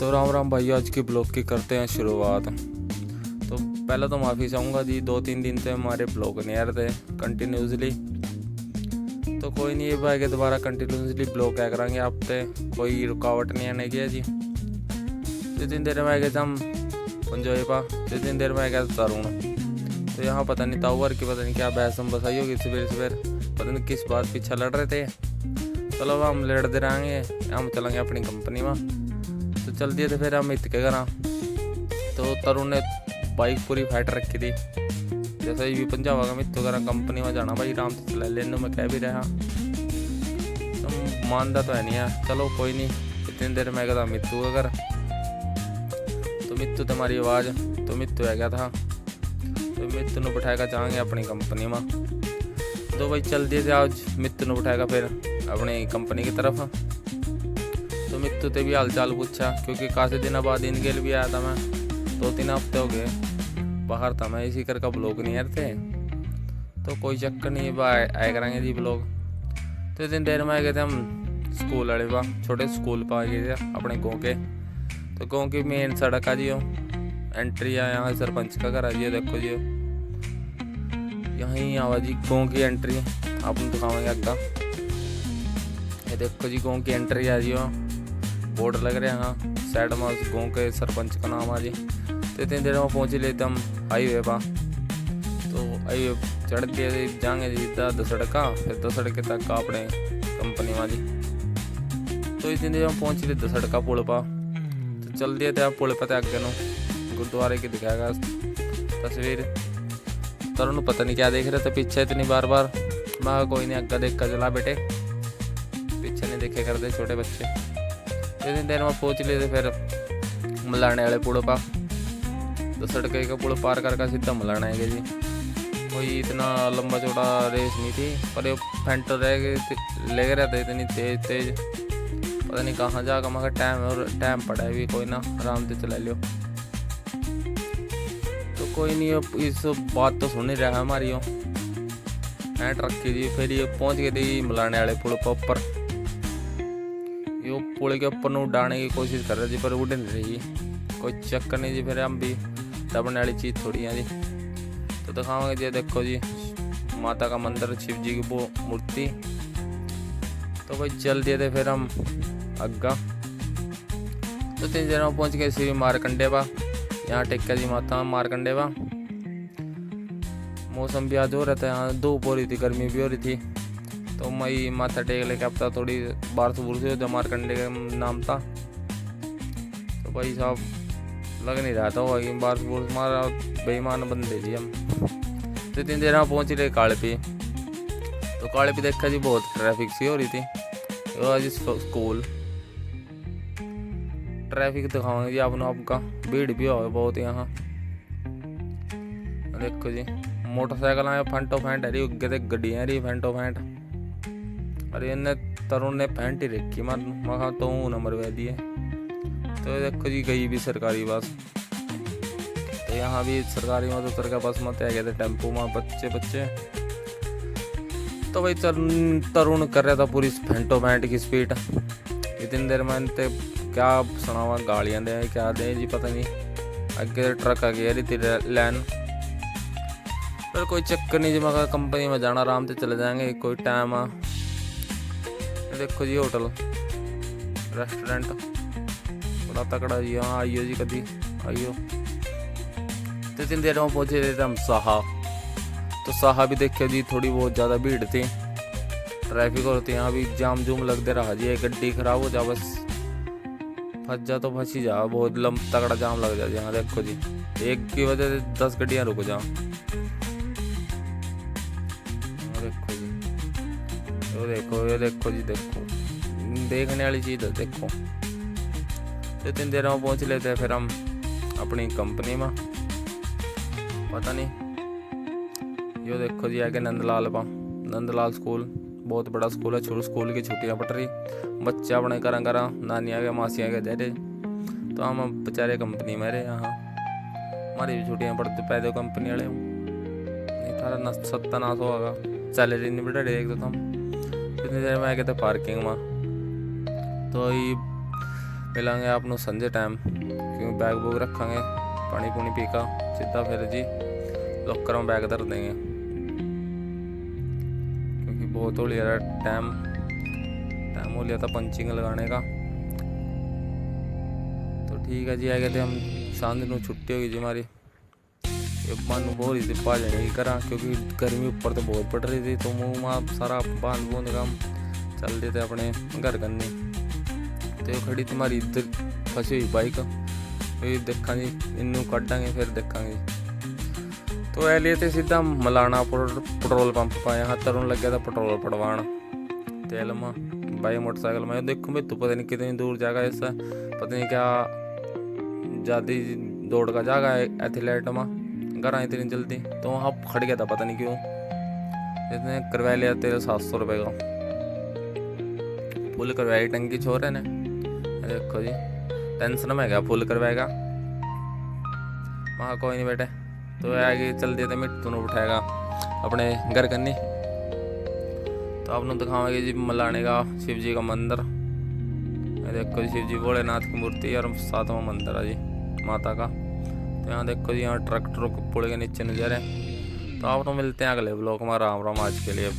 तो राम राम भाई, आज की ब्लॉग की करते हैं शुरुआत। तो पहले तो माफ़ी चाहूँगा जी, 2-3 दिन से हमारे ब्लॉग नहीं आ रहे थे कंटिन्यूसली। तो कोई नहीं, ये भाई के दोबारा कंटिन्यूसली ब्लॉग क्या करेंगे आप पे, कोई रुकावट नहीं आने की जी। जितनी देर में आएगा हम पंजोए पा, जितनी देर में आएगा तरुण। तो यहाँ पता नहीं तावर की पता नहीं क्या बहस हम बसाई होगी सवेर पता नहीं किस बात पीछे लड़ रहे थे। चलो अब हम लड़ते रहेंगे, हम चलेंगे अपनी कंपनी में। तो चल दिए थे फिर हम इत के करा। तो तरुण ने बाइक पूरी फाइट रखी थी, जैसे ही भी पंजाब का मित्तू करा कंपनी में जाना भाई, आराम से चला लेने में कह भी रहा। तो मानता तो है नहीं है, चलो कोई नहीं। इतनी देर में गया मित्तू अगर, तो मित्तू तुम्हारी आवाज़, तो मित्तू आ गया था। तो मित्तू ने बिठाएगा जाएंगे अपनी कंपनी में। तो भाई चल दिए थे आज, मित्तू ने बिठाएगा फिर अपनी कंपनी की तरफ। तो मित्तू ते भी हाल चाल पूछा, क्योंकि काफ़ी दिनों बाद इन गेल भी आया था मैं, 2-3 हफ्ते हो गए बाहर था मैं, इसी करके ब्लॉग नहीं आए थे। तो कोई चक्कर नहीं, आए करेंगे जी ब्लॉग। तो इतनी देर में आ गए थे हम स्कूल वाले पा, छोटे स्कूल पर आ गए थे अपने गाँव के। तो गाँव की मेन सड़क आ जियो, एंट्री है यहाँ सरपंच का घर आ जियो, देखो जियो यहीं आवाज़ जी गाँव की एंट्री आप दिखावेंगे आगा। ये देखो जी गाँव की एंट्री आ जियो, बोर्ड लग रहे हैं यहाँ साइड में, गाँव के सरपंच का नाम आ जी। तो इतनी देर में पहुँच लेते हम हाईवे पा। तो हाईवे चढ़ के जाएंगे जी दसड़का, फिर दसड़के तक का अपने कंपनी में जी। तो इतनी देर में पहुँच लिए दसड़का पुल पा। तो चल दिए थे आप पुल पर आगे नो गुरुद्वारे की दिखाएगा तस्वीर। तरुण पता नहीं क्या देख रहे थे पीछे इतनी बार मैं कोई नहीं, अग्गा देख कर चला बेटे, पीछे नहीं देखे करते छोटे बच्चे। इतनी देर में पहुँच लिए थे फिर मलाने वाले पुल पा। तो सड़के का पुल पार करके सीधा मलाना है जी। कोई इतना लंबा चौड़ा रेस नहीं थी, पर ये फेंटर रह गए ले रहे थे इतनी तेज पता नहीं कहाँ जाकर मगर टाइम पड़ा है भी, कोई ना आराम से चला लियो। तो कोई नहीं, इस बात तो सुन ही रहा है हमारी हो हैंट रखी थी। फिर ये पहुँच गई थी मलाने वाले पुल पर ऊपर। यो पुल के ऊपर न उड़ाने की कोशिश कर रहे थे पर उड़ नहीं रही, कोई चक्कर नहीं जी। फिर हम भी दबने वाली चीज़ थोड़ी है जी। तो दिखाओगे जी, देखो जी माता का मंदिर, शिव जी की वो मूर्ति। तो भाई चल दिए थे फिर हम अग्गा। तो 3 दिन में पहुँच गए श्री मारकंडे बा, यहाँ टेक्का जी माता मारकंडे बा। मौसम भी आज हो रहा था, यहाँ धूप हो रही थी, गर्मी भी हो रही थी। तो मैं माथा टेक लेके अब तक थोड़ी बारिश बुरश हो, मारकंडे का नाम था। तो भाई साहब लग नहीं रहा था वो बारिश बुरश, मारा बेईमान बंदे जी हम। तो 3 देर में पहुँच रहे काले पे। तो काले पे देखा जी बहुत ट्रैफिक सी हो रही थी, आज स्कूल ट्रैफिक दिखाओगे जी आपने, आपका भीड़ भी हो बहुत यहाँ। देखो जी मोटरसाइकिल आए फंटो फैंट है, उगे थे गड्डियाँ रही फैंटो फैंट। अरे इन्हें तरुण ने फैंट ही रखी मखा तो नंबर वह दिए। तो देखो जी गई भी सरकारी बस। तो यहाँ भी सरकारी में उतर का बस मत आ गए थे टेम्पो में बच्चे। तो भाई तरुण कर रहा था पूरी फैंटो फैंट की स्पीड। इतनी देर में क्या सुनावा, गाड़ियाँ दे क्या दे जी पता नहीं। आगे ट्रक आ गया रही थी लैन, पर कोई चक्कर नहीं जी, मैं कंपनी में जाना आराम से चले जाएंगे, कोई टाइम आ। देखो जी होटल रेस्टोरेंट बड़ा तकड़ा जी, हाँ आइयो जी कभी आइयो। तो 3 देर में पहुँचे थे हम साहा। तो साहा भी देखे जी थोड़ी बहुत ज़्यादा भीड़ थी, ट्रैफिक होती है यहाँ भी, जाम जूम लगते रहा जी। एक गड्डी खराब हो जा बस फंस जा तो फंस ही जा, बहुत तगड़ा जाम लग जाए यहाँ। देखो जी एक की वजह से 10 गड्डियाँ रुक जा। देखो जी ये देखो जी, देखो देखने वाली चीज़ है देखो। तो 3 देर में पहुँच लेते हैं फिर हम अपनी कंपनी में। पता नहीं यो देखो जी आगे नंदलाल स्कूल, बहुत बड़ा स्कूल है। छोटे स्कूल की छुट्टियाँ पड़ रही, बच्चे अपने करा नानिया के मासियाँ के दे रहे। तो हम बेचारे कंपनी में रहे यहाँ, हमारी भी छुट्टियाँ पड़ती पैदे कंपनी वाले नहीं था सत्यानाश होगा, सैलरी नहीं बढ़ा रही एक तो हम। इतनी देर में आ गए थे पार्किंग में। तो ये मिलेंगे आपको संजे टाइम, क्योंकि बैग बूग रखेंगे, पानी पूनी पी का सीधा फिर जी लॉकर में बैग धर देंगे, क्योंकि बहुत हो लिया टाइम हो लिया था पंचिंग लगाने का। तो ठीक है जी, आ गए थे हम शाम दिन, छुट्टी होगी जी हमारी। मन हो रही थी पा जाने की करा, क्योंकि गर्मी ऊपर तो बहुत पड़ रही थी, तो मुँह वहाँ सारा बांध बूंद काम चल रहे थे अपने घर करने। तो खड़ी तुम्हारी इधर फंसी हुई बाइक, देखा जी इनू काटांगे फिर देखेंगे। तो ए लिए थे सीधा मलाना पेट्रोल पंप पर, यहाँ तरुण लग गया था पेट्रोल पड़वान तेल में बाई मोटरसाइकिल में। देखो मैं तो पता नहीं कितनी दूर जाएगा, ऐसा पता नहीं क्या ज़्यादा दौड़ का जाएगा एथलीट में घर आई इतनी जल्दी। तो वहाँ खड़ गया था पता नहीं क्यों, इसने करवा लिया तेरे 700 रुपये का फुल करवाई टंकी छोरे ने। देखो जी टेंशन में गया, फुल करवाएगा वहाँ, कोई नहीं बेटे। तो आगे चल दिए थे मिट्टू ने उठाएगा अपने घर करनी। तो आपने दिखाओगे जी मलाने का शिव जी का मंदिर। देखो जी शिव जी भोलेनाथ की मूर्ति और 7वां मंदिर है जी माता का। तो यहाँ देखो जी, यहाँ ट्रक पुल के नीचे नजर है। तो आपको मिलते हैं अगले ब्लॉग में। राम राम आज के लिए।